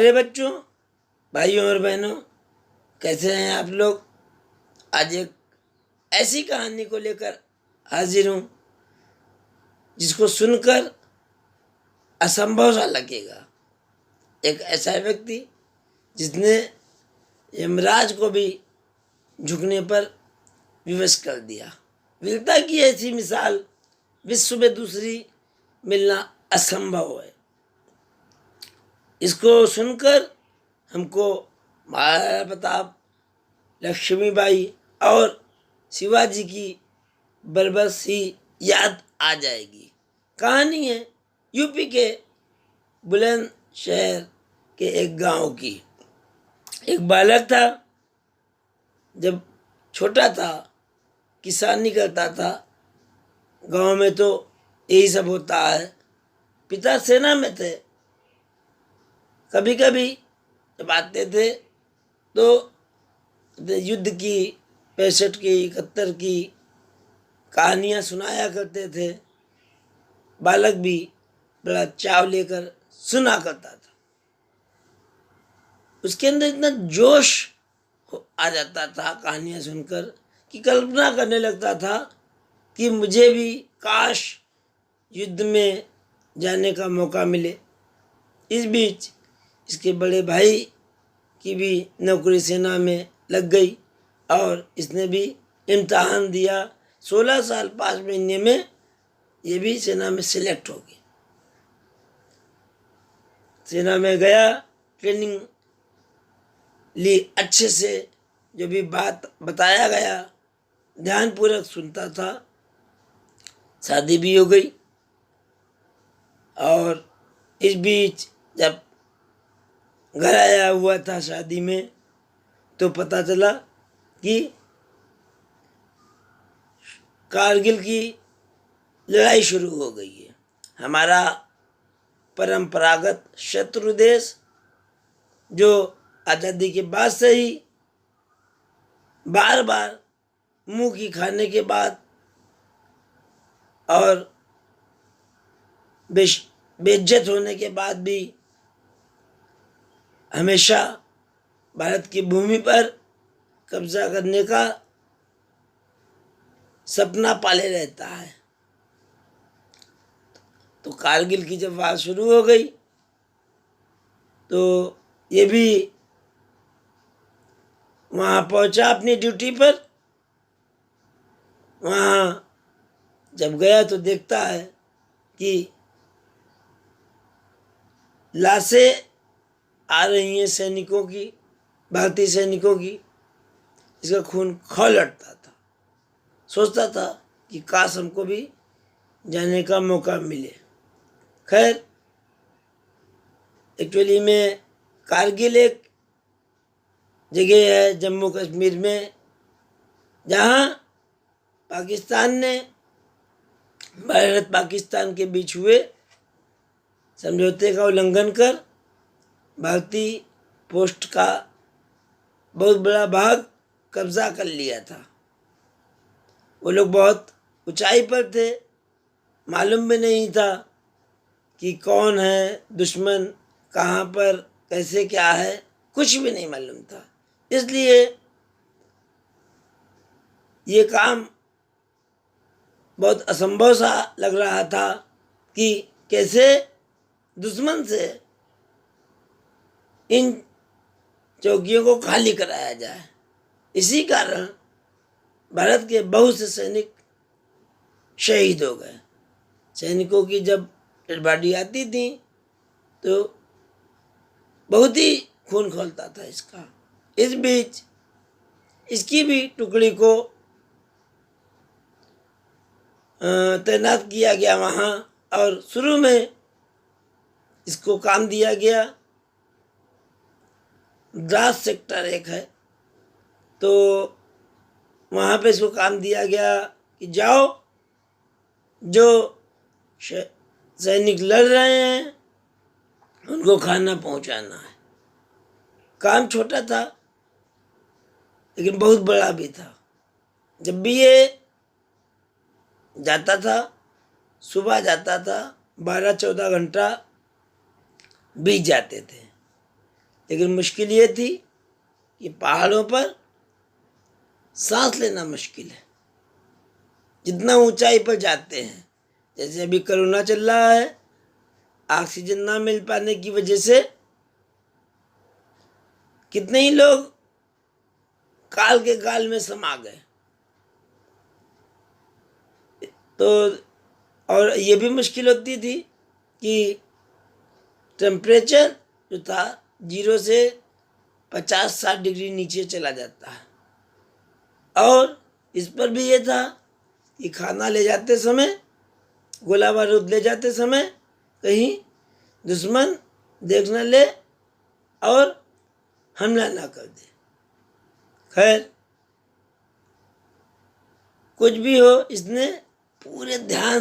प्यारे बच्चों, भाइयों और बहनों, कैसे हैं आप लोग। आज एक ऐसी कहानी को लेकर हाजिर हूं जिसको सुनकर असंभव सा लगेगा। एक ऐसा व्यक्ति जिसने यमराज को भी झुकने पर विवश कर दिया। वीरता की ऐसी मिसाल विश्व में दूसरी मिलना असंभव है। इसको सुनकर हमको महाराणा प्रताप, लक्ष्मीबाई और शिवाजी की बरबस ही याद आ जाएगी। कहानी है यूपी के बुलंदशहर के एक गांव की। एक बालक था, जब छोटा था किसानी करता था। गांव में तो यही सब होता है। पिता सेना में थे। कभी कभी जब आते थे तो युद्ध की 65 की 71 की कहानियाँ सुनाया करते थे। बालक भी बड़ा चाव लेकर सुना करता था। उसके अंदर इतना जोश आ जाता था कहानियाँ सुनकर कि कल्पना करने लगता था कि मुझे भी काश युद्ध में जाने का मौका मिले। इस बीच इसके बड़े भाई की भी नौकरी सेना में लग गई और इसने भी इम्तहान दिया। 16 साल 5 महीने में ये भी सेना में सिलेक्ट हो गया। सेना में गया, ट्रेनिंग ली अच्छे से। जो भी बात बताया गया ध्यानपूर्वक सुनता था। शादी भी हो गई और इस बीच जब घर आया हुआ था शादी में तो पता चला कि कारगिल की लड़ाई शुरू हो गई है। हमारा परंपरागत शत्रु देश जो आज़ादी के बाद से ही बार बार मुंह की खाने के बाद और बेइज्जत होने के बाद भी हमेशा भारत की भूमि पर कब्जा करने का सपना पाले रहता है। तो कारगिल की जब बात शुरू हो गई तो ये भी वहाँ पहुँचा अपनी ड्यूटी पर। वहाँ जब गया तो देखता है कि लाशें आ रही हैं सैनिकों की, भारतीय सैनिकों की। इसका खून खौल उठता था। सोचता था कि काश हमको भी जाने का मौका मिले। खैर, एक्चुअली में कारगिल एक जगह है जम्मू कश्मीर में जहाँ पाकिस्तान ने भारत पाकिस्तान के बीच हुए समझौते का उल्लंघन कर भारतीय पोस्ट का बहुत बड़ा भाग कब्जा कर लिया था। वो लोग बहुत ऊंचाई पर थे। मालूम भी नहीं था कि कौन है दुश्मन, कहाँ पर कैसे क्या है, कुछ भी नहीं मालूम था। इसलिए ये काम बहुत असंभव सा लग रहा था कि कैसे दुश्मन से इन चौकियों को खाली कराया जाए। इसी कारण भारत के बहुत से सैनिक शहीद हो गए। सैनिकों की जब डेड बॉडी आती थी तो बहुत ही खून खौलता था इसका। इस बीच इसकी भी टुकड़ी को तैनात किया गया वहाँ और शुरू में इसको काम दिया गया। द्रास सेक्टर 1 है तो वहाँ पे इसको काम दिया गया कि जाओ, जो सैनिक लड़ रहे हैं उनको खाना पहुँचाना है। काम छोटा था लेकिन बहुत बड़ा भी था। जब भी ये जाता था, सुबह जाता था, 12-14 घंटा बीत जाते थे। लेकिन मुश्किल ये थी कि पहाड़ों पर सांस लेना मुश्किल है। जितना ऊंचाई पर जाते हैं, जैसे अभी कोरोना चल रहा है, ऑक्सीजन ना मिल पाने की वजह से कितने ही लोग काल के गाल में समा गए। तो और ये भी मुश्किल होती थी कि टेम्परेचर जो था 0 से 50-60 डिग्री नीचे चला जाता है। और इस पर भी ये था कि खाना ले जाते समय, गोला बारूद ले जाते समय कहीं दुश्मन देख न ले और हमला ना कर दे। खैर, कुछ भी हो, इसने पूरे ध्यान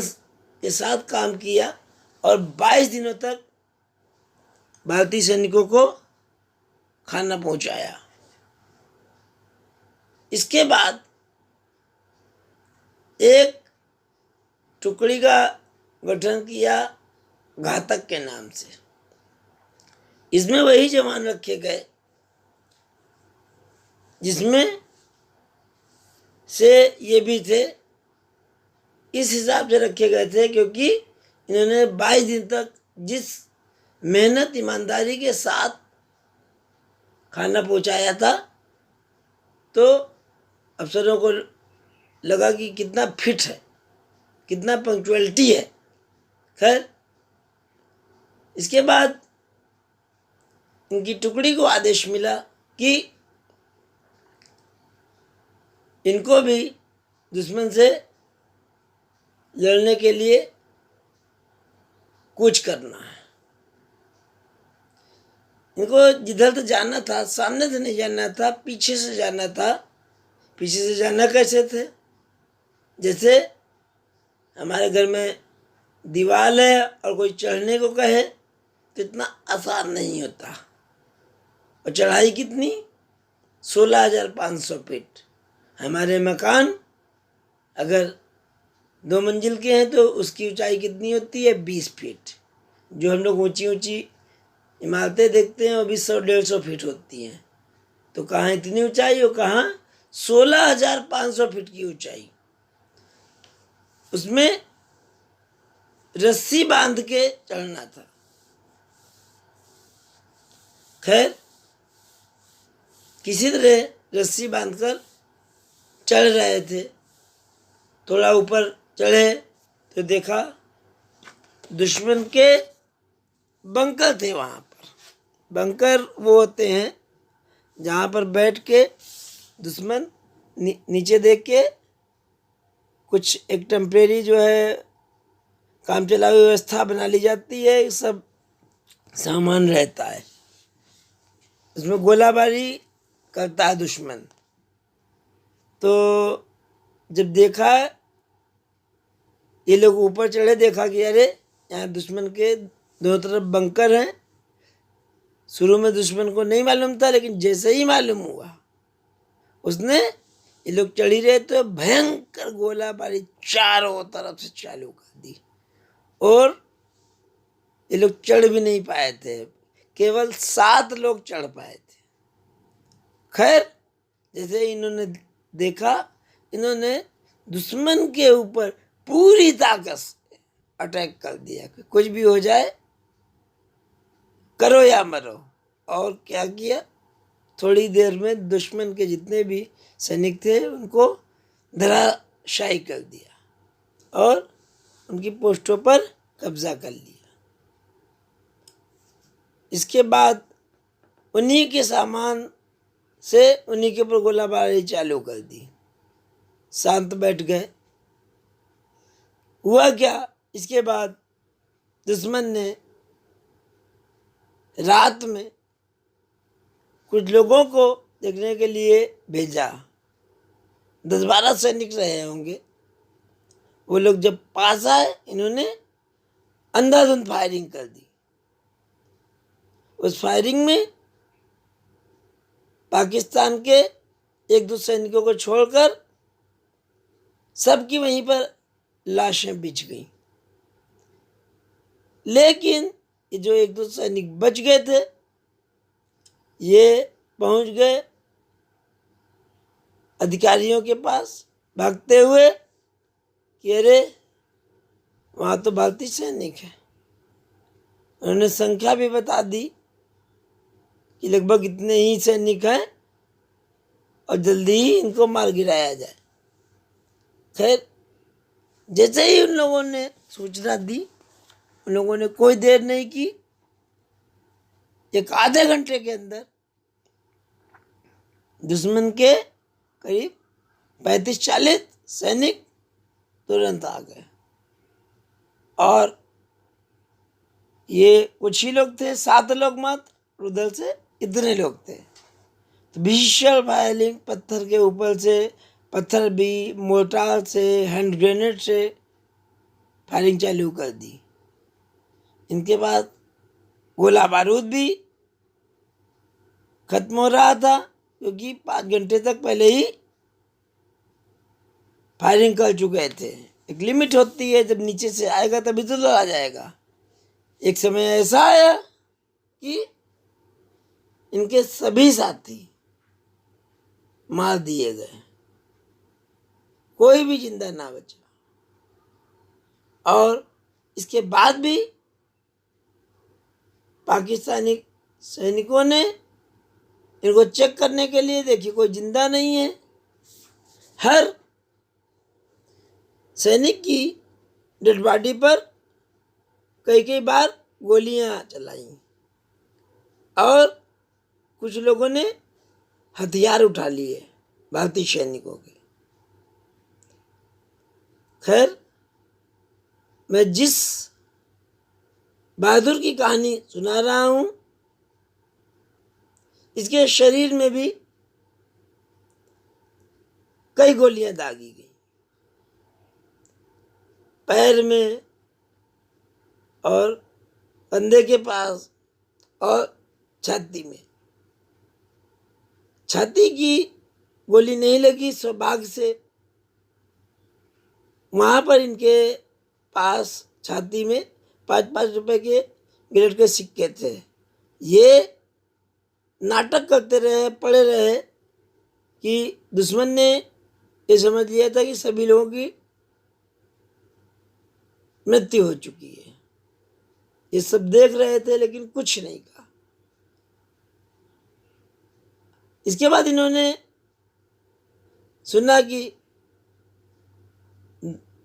के साथ काम किया और 22 दिनों तक भारतीय सैनिकों को खाना पहुंचाया। इसके बाद एक टुकड़ी का गठन किया घातक के नाम से। इसमें वही जवान रखे गए जिसमें से ये भी थे, इस हिसाब से रखे गए थे क्योंकि इन्होंने 22 दिन तक जिस मेहनत ईमानदारी के साथ खाना पहुंचाया था, तो अफसरों को लगा कि कितना फिट है, कितना पंक्चुअलिटी है। खैर, इसके बाद इनकी टुकड़ी को आदेश मिला कि इनको भी दुश्मन से लड़ने के लिए कुछ करना है। इनको जिधर तो जाना था, सामने से नहीं जाना था, पीछे से जाना था। पीछे से जाना कैसे थे? जैसे हमारे घर में दीवार है और कोई चढ़ने को कहे तो इतना आसान नहीं होता। और चढ़ाई कितनी? 16,500 फीट। हमारे मकान अगर 2 मंजिल के हैं तो उसकी ऊंचाई कितनी होती है? 20 फीट। जो हम लोग ऊंची ऊंची इमारतें देखते हैं वो भी 100-150 फीट होती हैं। तो कहाँ इतनी ऊंचाई हो, कहाँ 16,500 फीट की ऊंचाई। उसमें रस्सी बांध के चढ़ना था। खैर, किसी तरह रस्सी बांधकर चढ़ रहे थे। थोड़ा ऊपर चढ़े तो देखा दुश्मन के बंकर थे। वहाँ पर बंकर वो होते हैं जहाँ पर बैठ के दुश्मन नीचे देख के कुछ एक टेम्परेरी जो है काम चलाऊ व्यवस्था बना ली जाती है, सब सामान रहता है। उसमें गोलाबारी करता है दुश्मन। तो जब देखा ये लोग ऊपर चढ़े, देखा कि अरे यहाँ दुश्मन के दोनों तरफ बंकर हैं। शुरू में दुश्मन को नहीं मालूम था, लेकिन जैसे ही मालूम हुआ उसने, ये लोग चढ़ी रहे तो भयंकर गोलाबारी चारों तरफ से चालू कर दी। और ये लोग चढ़ भी नहीं पाए थे, केवल 7 लोग चढ़ पाए थे। खैर, जैसे इन्होंने देखा, इन्होंने दुश्मन के ऊपर पूरी ताकत से अटैक कर दिया कि कुछ भी हो जाए, करो या मरो। और क्या किया, थोड़ी देर में दुश्मन के जितने भी सैनिक थे उनको धराशायी कर दिया और उनकी पोस्टों पर कब्जा कर लिया। इसके बाद उन्हीं के सामान से उन्हीं के ऊपर गोलाबारी चालू कर दी। शांत बैठ गए। हुआ क्या, इसके बाद दुश्मन ने रात में कुछ लोगों को देखने के लिए भेजा। 10-12 सैनिक रहे होंगे। वो लोग जब पास आए, इन्होंने अंधाधुंध फायरिंग कर दी। उस फायरिंग में पाकिस्तान के 1-2 सैनिकों को छोड़कर सबकी वहीं पर लाशें बिछ गईं। लेकिन ये जो 1-2 सैनिक बच गए थे, ये पहुंच गए अधिकारियों के पास भागते हुए कि अरे वहाँ तो भारतीय सैनिक है। उन्होंने संख्या भी बता दी कि लगभग इतने ही सैनिक हैं और जल्दी ही इनको मार गिराया जाए। खैर, जैसे ही उन लोगों ने सूचना दी, उन लोगों ने कोई देर नहीं की, एक आधे घंटे के अंदर दुश्मन के करीब 35-40 सैनिक तुरंत आ गए। और ये कुछ ही लोग थे, 7 लोग मात्र, उधर से इतने लोग थे। तो भीषण फायरिंग, पत्थर के ऊपर से पत्थर भी, मोर्टार से, हैंड ग्रेनेड से फायरिंग चालू कर दी। इनके बाद गोला बारूद भी खत्म हो रहा था, क्योंकि 5 घंटे तक पहले ही फायरिंग कर चुके थे। एक लिमिट होती है, जब नीचे से आएगा तभी तो आ जाएगा। एक समय ऐसा आया कि इनके सभी साथी मार दिए गए, कोई भी जिंदा ना बचा। और इसके बाद भी पाकिस्तानी सैनिकों ने इनको चेक करने के लिए देखी, कोई जिंदा नहीं है। हर सैनिक की डेड बॉडी पर कई कई बार गोलियां चलाई और कुछ लोगों ने हथियार उठा लिए भारतीय सैनिकों के। खैर, मैं जिस बहादुर की कहानी सुना रहा हूं, इसके शरीर में भी कई गोलियां दागी गई, पैर में और कंधे के पास और छाती में। छाती की गोली नहीं लगी सौभाग्य से। वहां पर इनके पास छाती में 5-5 रुपए के गिरट के सिक्के थे। ये नाटक करते रहे, पड़े रहे कि दुश्मन ने ये समझ लिया था कि सभी लोगों की मृत्यु हो चुकी है। ये सब देख रहे थे लेकिन कुछ नहीं कहा। इसके बाद इन्होंने सुना कि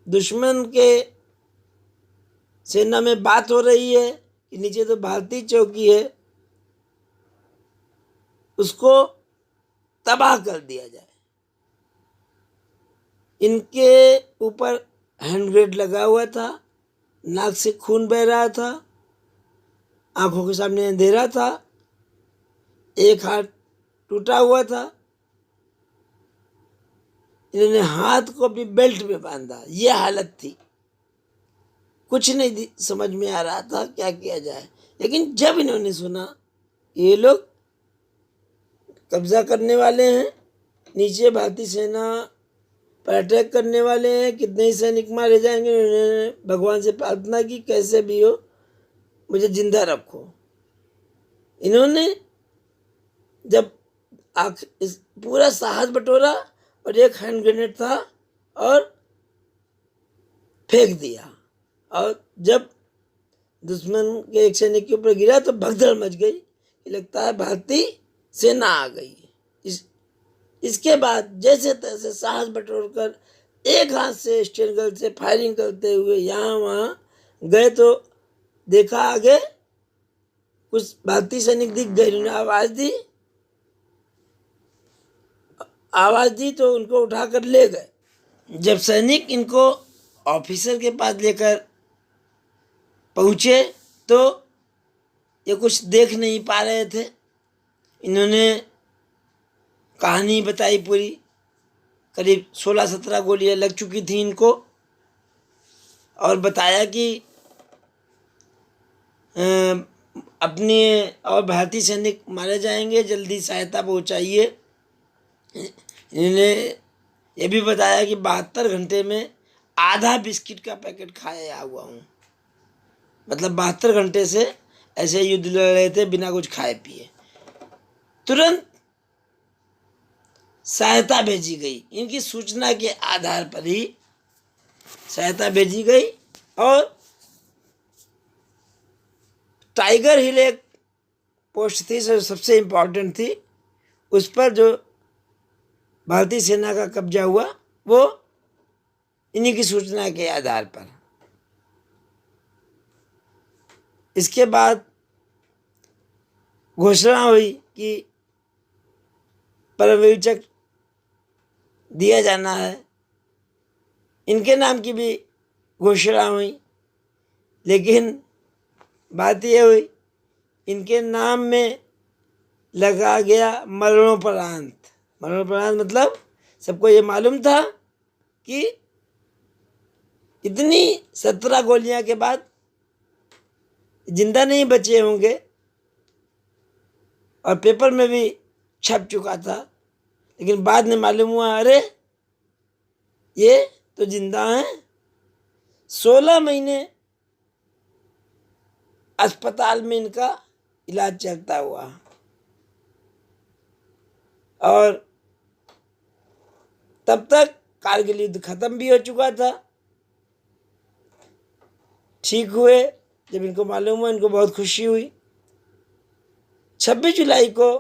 दुश्मन के सेना में बात हो रही है कि नीचे तो भारतीय चौकी है, उसको तबाह कर दिया जाए। इनके ऊपर हैंड ग्रेनेड लगा हुआ था, नाक से खून बह रहा था, आंखों के सामने अंधेरा था, एक हाथ टूटा हुआ था। इन्होंने हाथ को अपनी बेल्ट में बांधा, ये हालत थी। कुछ नहीं समझ में आ रहा था क्या किया जाए। लेकिन जब इन्होंने सुना ये लोग कब्जा करने वाले हैं, नीचे भारतीय सेना पर अटैक करने वाले हैं, कितने ही सैनिक मारे जाएंगे, उन्होंने भगवान से प्रार्थना की कैसे भी हो मुझे जिंदा रखो। इन्होंने जब इस पूरा साहस बटोरा और एक हैंड ग्रेनेड था और फेंक दिया। और जब दुश्मन के एक सैनिक के ऊपर गिरा तो भगदड़ मच गई, लगता है भारतीय सेना आ गई। इसके बाद जैसे तैसे साहस बटोर कर एक हाथ से स्टेन गन से फायरिंग करते हुए यहाँ वहाँ गए तो देखा आगे कुछ भारतीय सैनिक दिख गए। उन्होंने आवाज दी तो उनको उठाकर ले गए। जब सैनिक इनको ऑफिसर के पास लेकर पहुंचे तो ये कुछ देख नहीं पा रहे थे। इन्होंने कहानी बताई पूरी, करीब 16-17 गोलियां लग चुकी थी इनको, और बताया कि अपने और भारतीय सैनिक मारे जाएंगे, जल्दी सहायता पहुंचाइए। इन्होंने ये भी बताया कि 72 घंटे में आधा बिस्किट का पैकेट खाया हुआ हूँ। मतलब 72 घंटे से ऐसे युद्ध लड़ रहे थे बिना कुछ खाए पिए। तुरंत सहायता भेजी गई। इनकी सूचना के आधार पर ही सहायता भेजी गई और टाइगर हिल एक पोस्ट थी जो सबसे इम्पोर्टेंट थी, उस पर जो भारतीय सेना का कब्जा हुआ वो इन्हीं की सूचना के आधार पर। इसके बाद घोषणा हुई कि परमवीर चक्र दिया जाना है। इनके नाम की भी घोषणा हुई, लेकिन बात यह हुई इनके नाम में लगा गया मरणोपरांत। मरणोपरांत मतलब सबको ये मालूम था कि इतनी 17 गोलियां के बाद जिंदा नहीं बचे होंगे, और पेपर में भी छप चुका था। लेकिन बाद में मालूम हुआ अरे ये तो जिंदा हैं। 16 महीने अस्पताल में इनका इलाज चलता हुआ और तब तक कारगिल युद्ध खत्म भी हो चुका था। ठीक हुए जब इनको मालूम हुआ, इनको बहुत खुशी हुई। 26 जुलाई को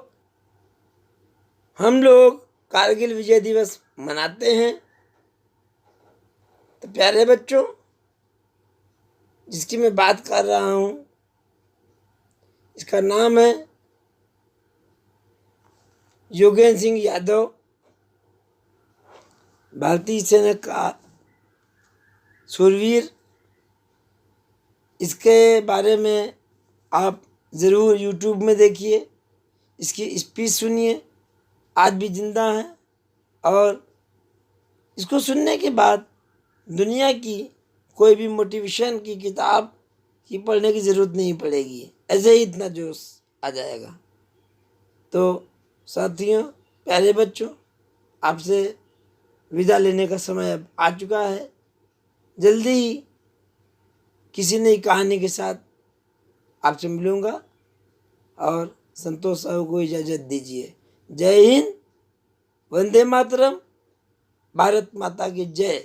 हम लोग कारगिल विजय दिवस मनाते हैं। तो प्यारे बच्चों, जिसकी मैं बात कर रहा हूँ इसका नाम है योगेंद्र सिंह यादव। भारतीय सेना का शूरवीर। इसके बारे में आप ज़रूर YouTube में देखिए, इसकी स्पीच सुनिए। आज भी जिंदा है और इसको सुनने के बाद दुनिया की कोई भी मोटिवेशन की किताब की पढ़ने की ज़रूरत नहीं पड़ेगी, ऐसे ही इतना जोश आ जाएगा। तो साथियों, प्यारे बच्चों, आपसे विदा लेने का समय अब आ चुका है। जल्दी ही किसी नई कहानी के साथ आपसे मिलूँगा और संतोष साहू को इजाज़त दीजिए। जय हिंद, वंदे मातरम, भारत माता की जय।